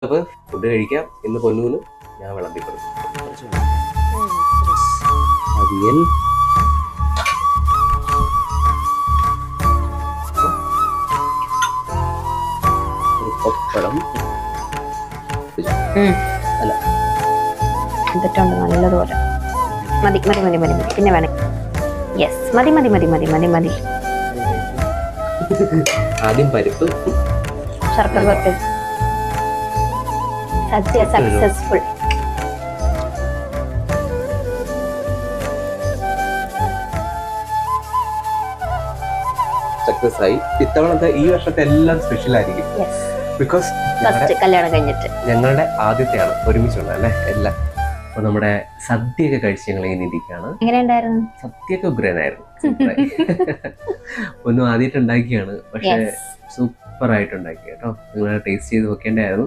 അപ്പൊ ഫുഡ് കഴിക്കാം. ഇന്ന് പൊന്നൂന് ഞാൻ വിളമ്പിക്കൊടുക്കും. അവിയൽ, ഒരു പപ്പടം, അല്ല എന്നിട്ടുണ്ട് നല്ലതുപോലെ. മതി മതി മതി മതി മതി പിന്നെ വേണം. യെസ് മതി മതി മതി മതി മതി മതി. ആദ്യം പരിപ്പ്, ശർക്കര വരട്ടി. സദ്യ സക്സസ്ഫുൾ. സക്സസ് ആയി. ഇത്തവണത്തെ ഈ വർഷത്തെ എല്ലാം സ്പെഷ്യൽ ആയിരിക്കും. ബിക്കോസ് കല്യാണം കഴിഞ്ഞിട്ട് ഞങ്ങളുടെ ആദ്യത്തെയാണ് ഒരുമിച്ചുള്ള അല്ലെ എല്ലാം. അപ്പൊ നമ്മുടെ സദ്യയൊക്കെ കഴിച്ച് ഞങ്ങൾ ഇങ്ങനെ ഇരിക്കുകയാണ്. എങ്ങനെയുണ്ടായിരുന്നു? സദ്യയൊക്കെ ഉഗ്രനായിരുന്നു. ഒന്നും ആദ്യമായിട്ട് ഉണ്ടാക്കിയാണ്, പക്ഷെ സൂപ്പർ ആയിട്ട് ഉണ്ടാക്കി കേട്ടോ. നിങ്ങൾ ടേസ്റ്റ് ചെയ്ത് നോക്കേണ്ടായിരുന്നു.